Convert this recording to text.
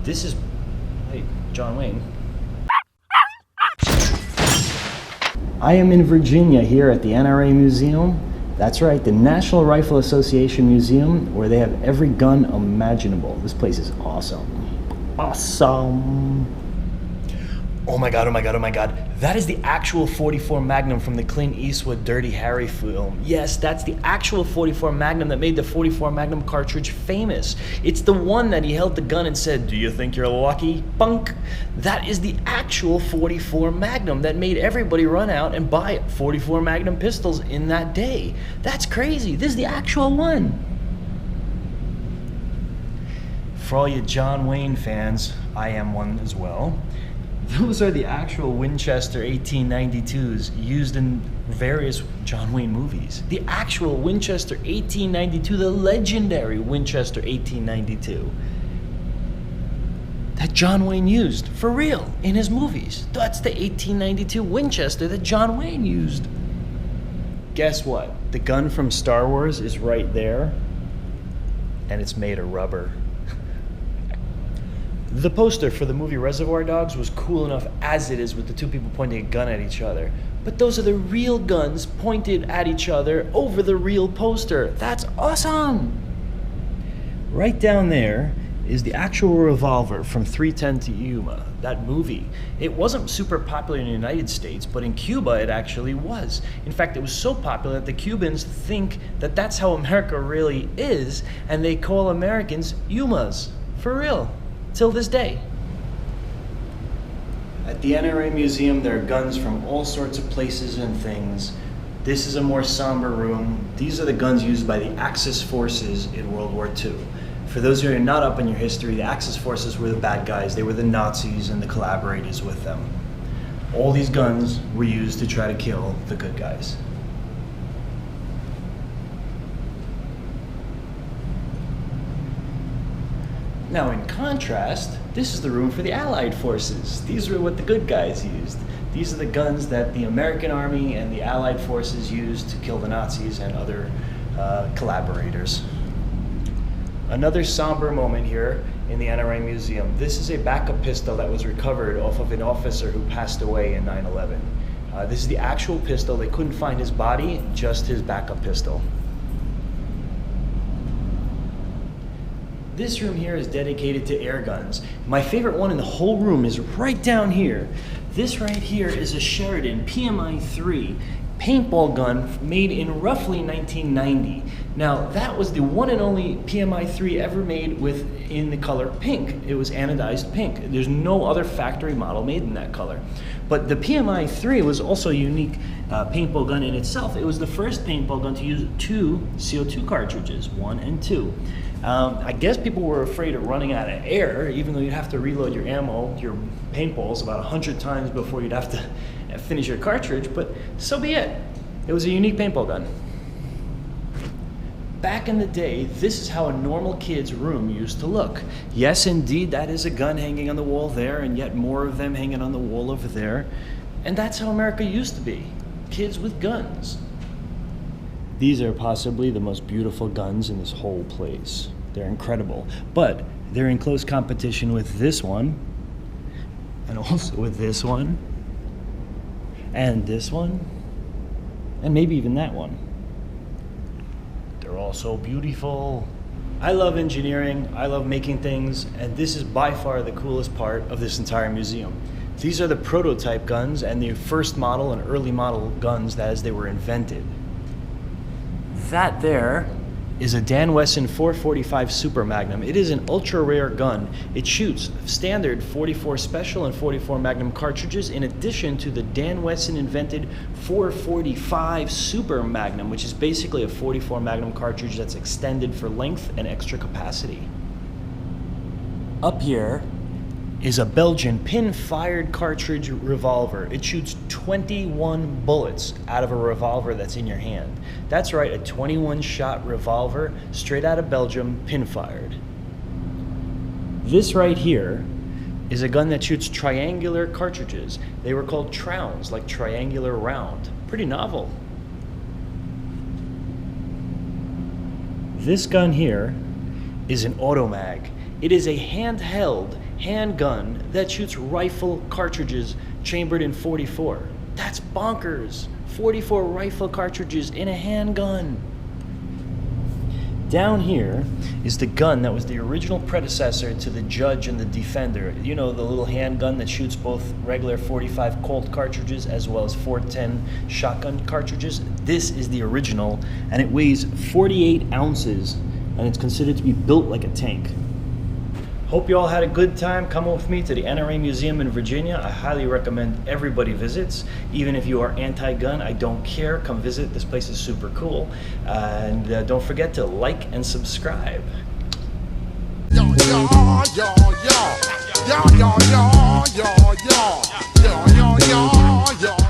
This is, hey, John Wayne. I am in Virginia here at the NRA Museum. That's right, the National Rifle Association Museum, where they have every gun imaginable. This place is awesome. Awesome. Oh my God, oh my God, oh my God. That is the actual 44 Magnum from the Clint Eastwood Dirty Harry film. Yes, that's the actual 44 Magnum that made the 44 Magnum cartridge famous. It's the one that he held the gun and said, "Do you think you're lucky, punk?" That is the actual 44 Magnum that made everybody run out and buy 44 Magnum pistols in that day. That's crazy. This is the actual one. For all you John Wayne fans, I am one as well. Those are the actual Winchester 1892s used in various John Wayne movies. The actual Winchester 1892, the legendary Winchester 1892 that John Wayne used for real in his movies. That's the 1892 Winchester that John Wayne used. Guess what? The gun from Star Wars is right there, and it's made of rubber. The poster for the movie Reservoir Dogs was cool enough as it is with the two people pointing a gun at each other. But those are the real guns pointed at each other over the real poster. That's awesome! Right down there is the actual Revolver from 310 to Yuma, that movie. It wasn't super popular in the United States, but in Cuba it actually was. In fact, it was so popular that the Cubans think that that's how America really is, and they call Americans Yumas. For real. Till this day. At the NRA Museum, there are guns from all sorts of places and things. This is a more somber room. These are the guns used by the Axis forces in World War II. For those who are not up in your history, the Axis forces were the bad guys. They were the Nazis and the collaborators with them. All these guns were used to try to kill the good guys. Now, in contrast, this is the room for the Allied forces. These are what the good guys used. These are the guns that the American Army and the Allied forces used to kill the Nazis and other collaborators. Another somber moment here in the NRA Museum. This is a backup pistol that was recovered off of an officer who passed away in 9/11. This is the actual pistol. They couldn't find his body, just his backup pistol. This room here is dedicated to air guns. My favorite one in the whole room is right down here. This right here is a Sheridan PMI-3 paintball gun made in roughly 1990. Now, that was the one and only PMI-3 ever made in the color pink. It was anodized pink. There's no other factory model made in that color. But the PMI-3 was also a unique paintball gun in itself. It was the first paintball gun to use 2 CO2 cartridges, 1 and 2. I guess people were afraid of running out of air, even though you'd have to reload your ammo, your paintballs, about 100 times before you'd have to finish your cartridge, but so be it. It was a unique paintball gun. Back in the day, this is how a normal kid's room used to look. Yes, indeed, that is a gun hanging on the wall there, and yet more of them hanging on the wall over there. And that's how America used to be. Kids with guns. These are possibly the most beautiful guns in this whole place. They're incredible, but they're in close competition with this one, and also with this one, and this one, and maybe even that one. They're all so beautiful. I love engineering, I love making things, and this is by far the coolest part of this entire museum. These are the prototype guns and the first model and early model guns as they were invented. That there is a Dan Wesson 445 Super Magnum. It is an ultra rare gun. It shoots standard 44 Special and 44 Magnum cartridges in addition to the Dan Wesson invented 445 Super Magnum, which is basically a 44 Magnum cartridge that's extended for length and extra capacity. Up here is a Belgian pin-fired cartridge revolver. It shoots 21 bullets out of a revolver that's in your hand. That's right, a 21-shot revolver straight out of Belgium, pin-fired. This right here is a gun that shoots triangular cartridges. They were called Trounds, like triangular round. Pretty novel. This gun here is an Automag. It is a handheld handgun that shoots rifle cartridges chambered in 44. That's bonkers. 44 rifle cartridges in a handgun. Down here is the gun that was the original predecessor to the Judge and the Defender. You know, the little handgun that shoots both regular 45 Colt cartridges as well as 410 shotgun cartridges. This is the original, and it weighs 48 ounces, and it's considered to be built like a tank. Hope you all had a good time coming with me to the NRA Museum in Virginia. I highly recommend everybody visits. Even if you are anti-gun, I don't care. Come visit. This place is super cool. And don't forget to like and subscribe.